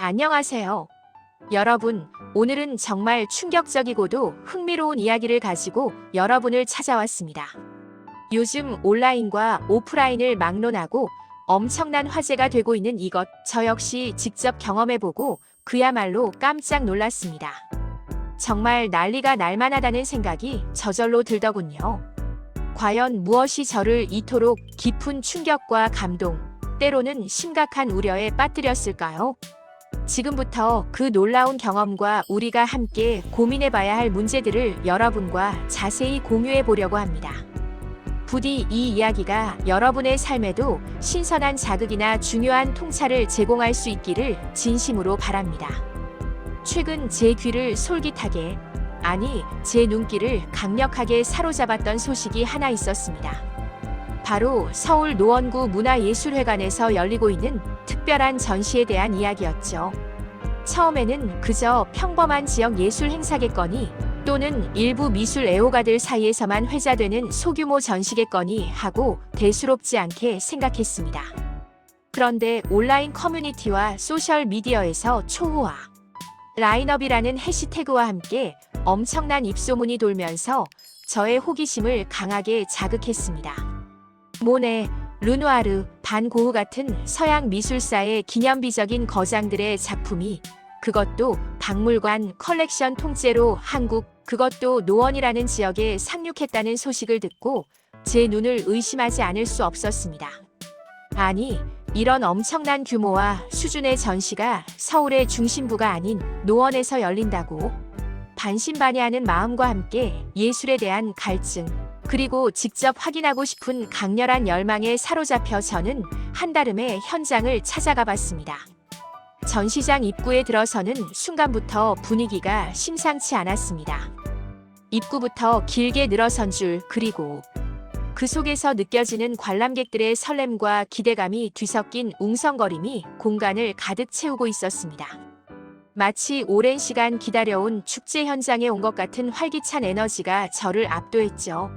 안녕하세요. 여러분, 오늘은 정말 충격적이고도 흥미로운 이야기를 가지고 여러분을 찾아왔습니다. 요즘 온라인과 오프라인을 막론하고 엄청난 화제가 되고 있는 이것, 저 역시 직접 경험해보고 그야말로 깜짝 놀랐습니다. 정말 난리가 날만하다는 생각이 저절로 들더군요. 과연 무엇이 저를 이토록 깊은 충격과 감동, 때로는 심각한 우려에 빠뜨렸을까요? 지금부터 그 놀라운 경험과 우리가 함께 고민해봐야 할 문제들을 여러분과 자세히 공유해 보려고 합니다. 부디 이 이야기가 여러분의 삶에도 신선한 자극이나 중요한 통찰을 제공할 수 있기를 진심으로 바랍니다. 최근 제 귀를 솔깃하게, 아니, 제 눈길을 강력하게 사로잡았던 소식이 하나 있었습니다. 바로 서울 노원구 문화예술회관에서 열리고 있는 특별한 전시에 대한 이야기였죠. 처음에는 그저 평범한 지역 예술 행사겠거니 또는 일부 미술 애호가들 사이에서만 회자되는 소규모 전시겠거니 하고 대수롭지 않게 생각했습니다. 그런데 온라인 커뮤니티와 소셜 미디어에서 초호화, 라인업이라는 해시태그와 함께 엄청난 입소문이 돌면서 저의 호기심을 강하게 자극했습니다. 모네, 르누아르, 반 고흐 같은 서양 미술사의 기념비적인 거장들의 작품이, 그것도 박물관 컬렉션 통째로 한국, 그것도 노원이라는 지역에 상륙했다는 소식을 듣고 제 눈을 의심하지 않을 수 없었습니다. 아니, 이런 엄청난 규모와 수준의 전시가 서울의 중심부가 아닌 노원에서 열린다고? 반신반의하는 마음과 함께 예술에 대한 갈증, 그리고 직접 확인하고 싶은 강렬한 열망에 사로잡혀 저는 한달음에 현장을 찾아가 봤습니다. 전시장 입구에 들어서는 순간부터 분위기가 심상치 않았습니다. 입구부터 길게 늘어선 줄, 그리고 그 속에서 느껴지는 관람객들의 설렘과 기대감이 뒤섞인 웅성거림이 공간을 가득 채우고 있었습니다. 마치 오랜 시간 기다려온 축제 현장에 온 것 같은 활기찬 에너지가 저를 압도했죠.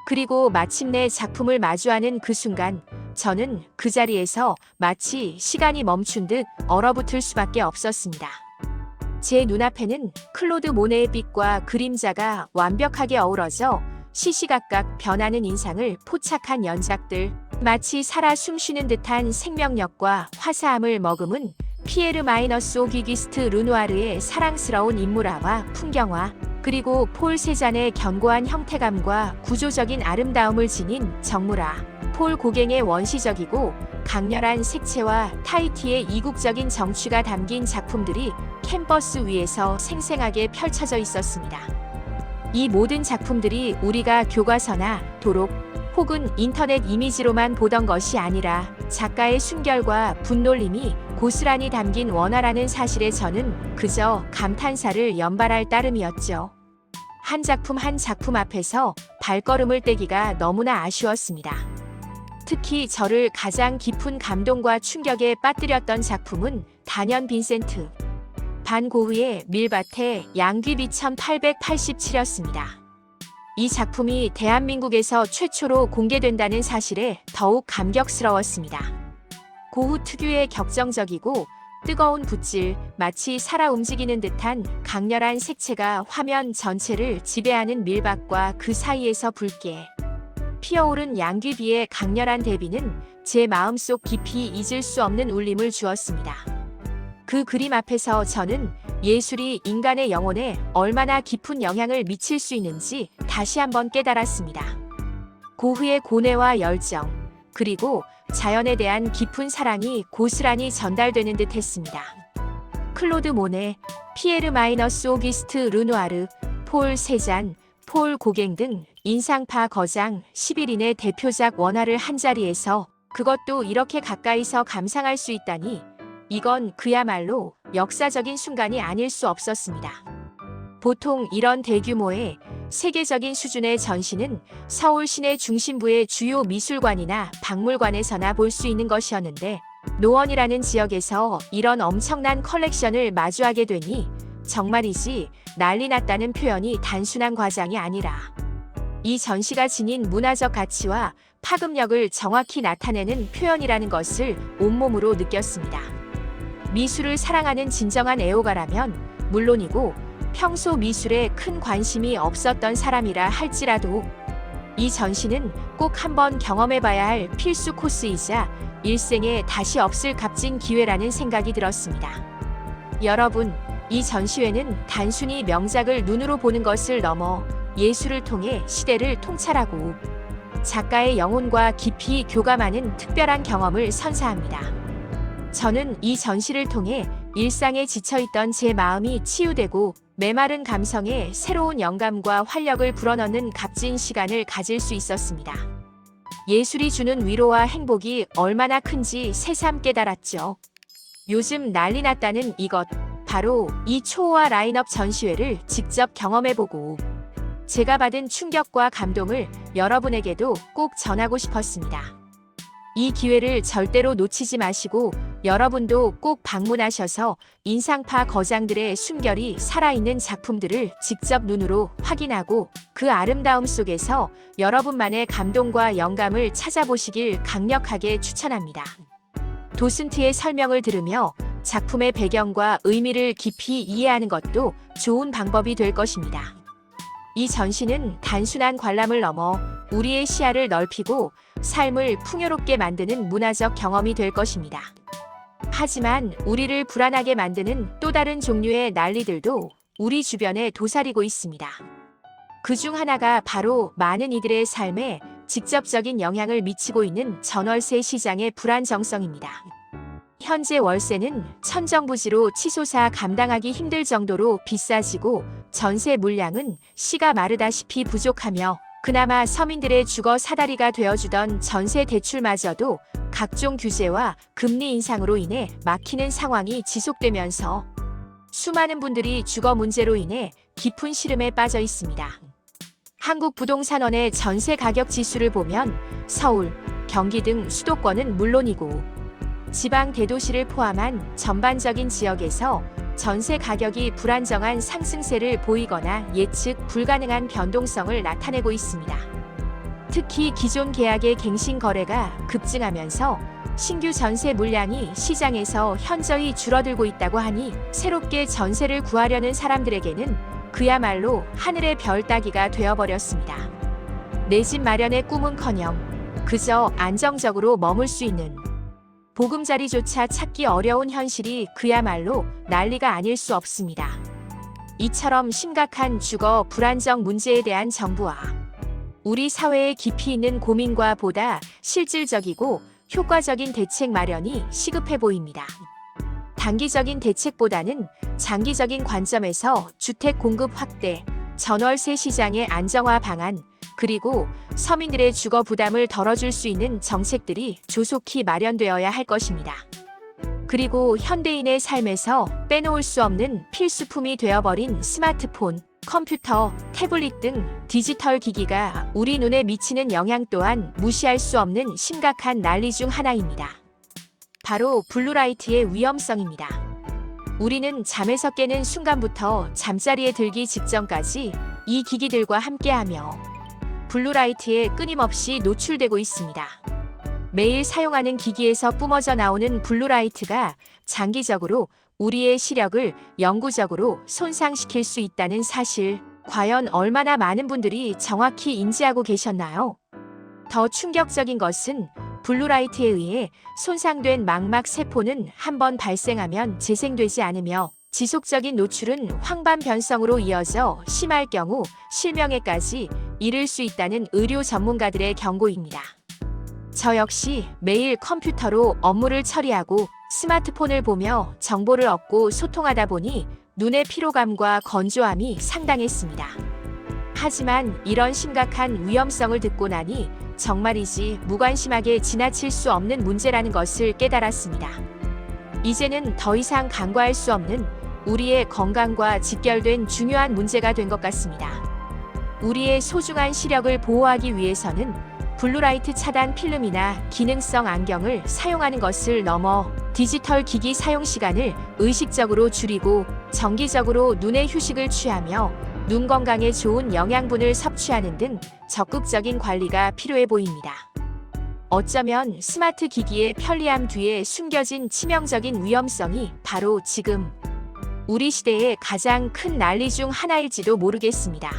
그리고 마침내 작품을 마주하는 그 순간, 저는 그 자리에서 마치 시간이 멈춘 듯 얼어붙을 수밖에 없었습니다. 제 눈앞에는 클로드 모네의 빛과 그림자가 완벽하게 어우러져 시시각각 변하는 인상을 포착한 연작들, 마치 살아 숨쉬는 듯한 생명력과 화사함을 머금은 피에르 마이너스 오귀기스트 르누아르의 사랑스러운 인물화와 풍경화, 그리고 폴 세잔의 견고한 형태감과 구조적인 아름다움을 지닌 정물화, 폴 고갱의 원시적이고 강렬한 색채와 타히티의 이국적인 정취가 담긴 작품들이 캠퍼스 위에서 생생하게 펼쳐져 있었습니다. 이 모든 작품들이 우리가 교과서나 도록 혹은 인터넷 이미지로만 보던 것이 아니라 작가의 순결과 분놀림이 고스란히 담긴 원화라는 사실에 저는 그저 감탄사를 연발할 따름이었죠. 한 작품 앞에서 발걸음을 떼기가 너무나 아쉬웠습니다. 특히 저를 가장 깊은 감동과 충격에 빠뜨렸던 작품은 단연 빈센트 반 고흐의 밀밭의 양귀비 1887였습니다. 이 작품이 대한민국에서 최초로 공개된다는 사실에 더욱 감격스러웠습니다. 고흐 특유의 격정적이고 뜨거운 붓질, 마치 살아 움직이는 듯한 강렬한 색채가 화면 전체를 지배하는 밀밭과 그 사이에서 붉게 피어오른 양귀비의 강렬한 대비는 제 마음속 깊이 잊을 수 없는 울림을 주었습니다. 그 그림 앞에서 저는 예술이 인간의 영혼에 얼마나 깊은 영향을 미칠 수 있는지 다시 한번 깨달았습니다. 고흐의 고뇌와 열정, 그리고 자연에 대한 깊은 사랑이 고스란히 전달되는 듯 했습니다. 클로드 모네, 피에르 마이너스 오기스트 르누아르, 폴 세잔, 폴 고갱 등 인상파 거장 11인의 대표작 원화를 한자리에서, 그것도 이렇게 가까이서 감상할 수 있다니, 이건 그야말로 역사적인 순간이 아닐 수 없었습니다. 보통 이런 대규모의 세계적인 수준의 전시는 서울 시내 중심부의 주요 미술관이나 박물관에서나 볼 수 있는 것이었는데, 노원이라는 지역에서 이런 엄청난 컬렉션을 마주하게 되니 정말이지 난리 났다는 표현이 단순한 과장이 아니라 이 전시가 지닌 문화적 가치와 파급력을 정확히 나타내는 표현이라는 것을 온몸으로 느꼈습니다. 미술을 사랑하는 진정한 애호가라면 물론이고 평소 미술에 큰 관심이 없었던 사람이라 할지라도 이 전시는 꼭 한번 경험해봐야 할 필수 코스이자 일생에 다시 없을 값진 기회라는 생각이 들었습니다. 여러분, 이 전시회는 단순히 명작을 눈으로 보는 것을 넘어 예술을 통해 시대를 통찰하고 작가의 영혼과 깊이 교감하는 특별한 경험을 선사합니다. 저는 이 전시를 통해 일상에 지쳐있던 제 마음이 치유되고 메마른 감성에 새로운 영감과 활력을 불어넣는 값진 시간을 가질 수 있었습니다. 예술이 주는 위로와 행복이 얼마나 큰지 새삼 깨달았죠. 요즘 난리 났다는 이것, 바로 이 초호화 라인업 전시회를 직접 경험해보고 제가 받은 충격과 감동을 여러분에게도 꼭 전하고 싶었습니다. 이 기회를 절대로 놓치지 마시고 여러분도 꼭 방문하셔서 인상파 거장들의 숨결이 살아있는 작품들을 직접 눈으로 확인하고 그 아름다움 속에서 여러분만의 감동과 영감을 찾아보시길 강력하게 추천합니다. 도슨트의 설명을 들으며 작품의 배경과 의미를 깊이 이해하는 것도 좋은 방법이 될 것입니다. 이 전시는 단순한 관람을 넘어 우리의 시야를 넓히고 삶을 풍요롭게 만드는 문화적 경험이 될 것입니다. 하지만 우리를 불안하게 만드는 또 다른 종류의 난리들도 우리 주변에 도사리고 있습니다. 그 중 하나가 바로 많은 이들의 삶에 직접적인 영향을 미치고 있는 전월세 시장의 불안정성입니다. 현재 월세는 천정부지로 치솟아 감당하기 힘들 정도로 비싸지고 전세 물량은 씨가 마르다시피 부족하며 그나마 서민들의 주거 사다리가 되어주던 전세 대출마저도 각종 규제와 금리 인상으로 인해 막히는 상황이 지속되면서 수많은 분들이 주거 문제로 인해 깊은 시름에 빠져 있습니다. 한국부동산원의 전세 가격 지수를 보면 서울, 경기 등 수도권은 물론이고 지방 대도시를 포함한 전반적인 지역에서 전세 가격이 불안정한 상승세를 보이거나 예측 불가능한 변동성을 나타내고 있습니다. 특히 기존 계약의 갱신 거래가 급증하면서 신규 전세 물량이 시장에서 현저히 줄어들고 있다고 하니 새롭게 전세를 구하려는 사람들에게는 그야말로 하늘의 별 따기가 되어버렸습니다. 내 집 마련의 꿈은커녕 그저 안정적으로 머물 수 있는 보금자리조차 찾기 어려운 현실이 그야말로 난리가 아닐 수 없습니다. 이처럼 심각한 주거 불안정 문제에 대한 정부와 우리 사회에 깊이 있는 고민과 보다 실질적이고 효과적인 대책 마련이 시급해 보입니다. 단기적인 대책보다는 장기적인 관점에서 주택 공급 확대, 전월세 시장의 안정화 방안, 그리고 서민들의 주거 부담을 덜어줄 수 있는 정책들이 조속히 마련되어야 할 것입니다. 그리고 현대인의 삶에서 빼놓을 수 없는 필수품이 되어버린 스마트폰, 컴퓨터, 태블릿 등 디지털 기기가 우리 눈에 미치는 영향 또한 무시할 수 없는 심각한 난리 중 하나입니다. 바로 블루라이트의 위험성입니다. 우리는 잠에서 깨는 순간부터 잠자리에 들기 직전까지 이 기기들과 함께하며 블루라이트에 끊임없이 노출되고 있습니다. 매일 사용하는 기기에서 뿜어져 나오는 블루라이트가 장기적으로 우리의 시력을 영구적으로 손상시킬 수 있다는 사실, 과연 얼마나 많은 분들이 정확히 인지하고 계셨나요? 더 충격적인 것은 블루라이트에 의해 손상된 망막 세포는 한번 발생하면 재생되지 않으며 지속적인 노출은 황반 변성으로 이어져 심할 경우 실명에까지 이를 수 있다는 의료 전문가들의 경고입니다. 저 역시 매일 컴퓨터로 업무를 처리하고 스마트폰을 보며 정보를 얻고 소통하다 보니 눈의 피로감과 건조함이 상당했습니다. 하지만 이런 심각한 위험성을 듣고 나니 정말이지 무관심하게 지나칠 수 없는 문제라는 것을 깨달았습니다. 이제는 더 이상 간과할 수 없는 우리의 건강과 직결된 중요한 문제가 된 것 같습니다. 우리의 소중한 시력을 보호하기 위해서는 블루라이트 차단 필름이나 기능성 안경을 사용하는 것을 넘어 디지털 기기 사용 시간을 의식적으로 줄이고 정기적으로 눈의 휴식을 취하며 눈 건강에 좋은 영양분을 섭취하는 등 적극적인 관리가 필요해 보입니다. 어쩌면 스마트 기기의 편리함 뒤에 숨겨진 치명적인 위험성이 바로 지금 우리 시대의 가장 큰 난리 중 하나일지도 모르겠습니다.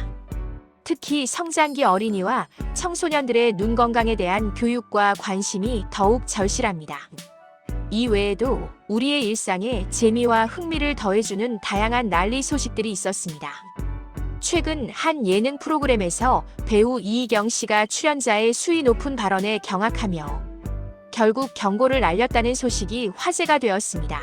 특히 성장기 어린이와 청소년들의 눈 건강에 대한 교육과 관심이 더욱 절실합니다. 이 외에도 우리의 일상에 재미와 흥미를 더해주는 다양한 난리 소식들이 있었습니다. 최근 한 예능 프로그램에서 배우 이희경 씨가 출연자의 수위 높은 발언에 경악하며 결국 경고를 날렸다는 소식이 화제가 되었습니다.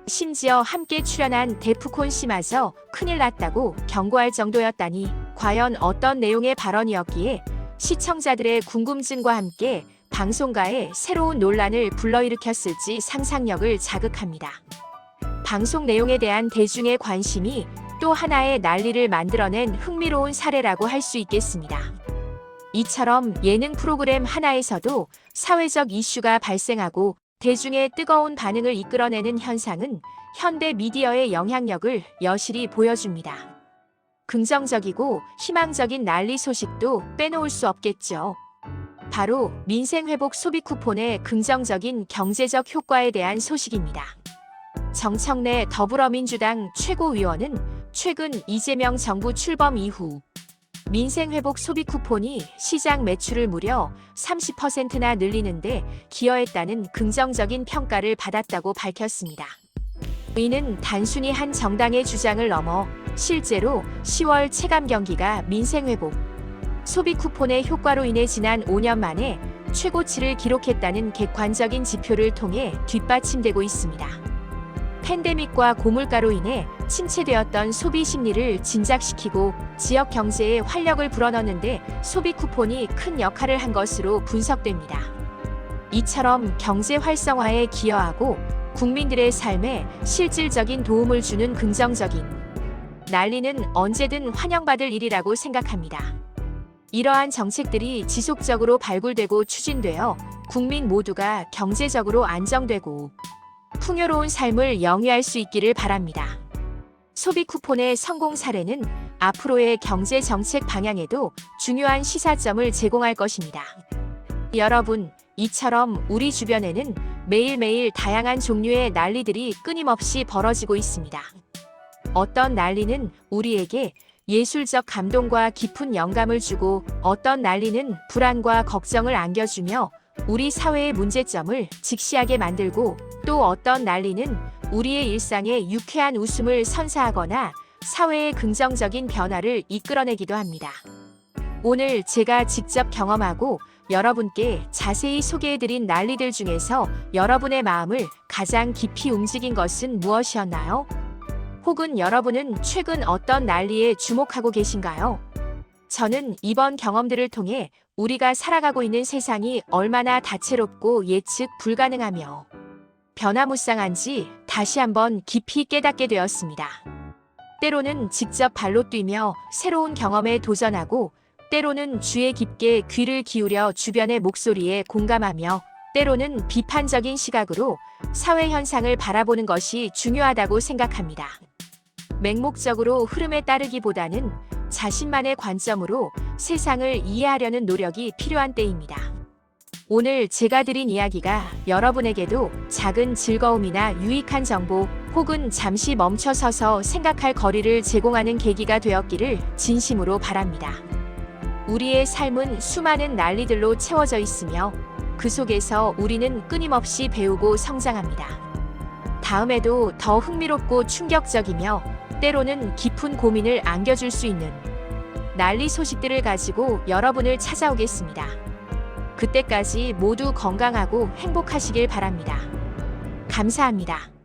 심지어 함께 출연한 데프콘 씨마저 큰일 났다고 경고할 정도였다니 과연 어떤 내용의 발언이었기에 시청자들의 궁금증과 함께 방송가에 새로운 논란을 불러일으켰을지 상상력을 자극합니다. 방송 내용에 대한 대중의 관심이 또 하나의 난리를 만들어낸 흥미로운 사례라고 할 수 있겠습니다. 이처럼 예능 프로그램 하나에서도 사회적 이슈가 발생하고 대중의 뜨거운 반응을 이끌어내는 현상은 현대 미디어의 영향력을 여실히 보여줍니다. 긍정적이고 희망적인 난리 소식도 빼놓을 수 없겠죠. 바로 민생회복 소비 쿠폰의 긍정적인 경제적 효과에 대한 소식입니다. 정청래 더불어민주당 최고위원은 최근 이재명 정부 출범 이후 민생회복 소비 쿠폰이 시장 매출을 무려 30%나 늘리는데 기여했다는 긍정적인 평가를 받았다고 밝혔습니다. 이는 단순히 한 정당의 주장을 넘어 실제로 10월 체감 경기가 민생회복 소비 쿠폰의 효과로 인해 지난 5년 만에 최고치를 기록했다는 객관적인 지표를 통해 뒷받침되고 있습니다. 팬데믹과 고물가로 인해 침체되었던 소비 심리를 진작시키고 지역 경제에 활력을 불어넣는데 소비 쿠폰이 큰 역할을 한 것으로 분석됩니다. 이처럼 경제 활성화에 기여하고 국민들의 삶에 실질적인 도움을 주는 긍정적인 난리는 언제든 환영받을 일이라고 생각합니다. 이러한 정책들이 지속적으로 발굴되고 추진되어 국민 모두가 경제적으로 안정되고 풍요로운 삶을 영위할 수 있기를 바랍니다. 소비 쿠폰의 성공 사례는 앞으로의 경제 정책 방향에도 중요한 시사점을 제공할 것입니다. 여러분, 이처럼 우리 주변에는 매일매일 다양한 종류의 난리들이 끊임없이 벌어지고 있습니다. 어떤 난리는 우리에게 예술적 감동과 깊은 영감을 주고 어떤 난리는 불안과 걱정을 안겨주며 우리 사회의 문제점을 직시하게 만들고 또 어떤 난리는 우리의 일상에 유쾌한 웃음을 선사하거나 사회의 긍정적인 변화를 이끌어내기도 합니다. 오늘 제가 직접 경험하고 여러분께 자세히 소개해드린 난리들 중에서 여러분의 마음을 가장 깊이 움직인 것은 무엇이었나요? 혹은 여러분은 최근 어떤 난리에 주목하고 계신가요? 저는 이번 경험들을 통해 우리가 살아가고 있는 세상이 얼마나 다채롭고 예측 불가능하며 변화무쌍한지 다시 한번 깊이 깨닫게 되었습니다. 때로는 직접 발로 뛰며 새로운 경험에 도전하고 때로는 주의 깊게 귀를 기울여 주변의 목소리에 공감하며 때로는 비판적인 시각으로 사회 현상을 바라보는 것이 중요하다고 생각합니다. 맹목적으로 흐름에 따르기보다는 자신만의 관점으로 세상을 이해하려는 노력이 필요한 때입니다. 오늘 제가 드린 이야기가 여러분에게도 작은 즐거움이나 유익한 정보 혹은 잠시 멈춰서서 생각할 거리를 제공하는 계기가 되었기를 진심으로 바랍니다. 우리의 삶은 수많은 난리들로 채워져 있으며 그 속에서 우리는 끊임없이 배우고 성장합니다. 다음에도 더 흥미롭고 충격적이며 때로는 깊은 고민을 안겨줄 수 있는 난리 소식들을 가지고 여러분을 찾아오겠습니다. 그때까지 모두 건강하고 행복하시길 바랍니다. 감사합니다.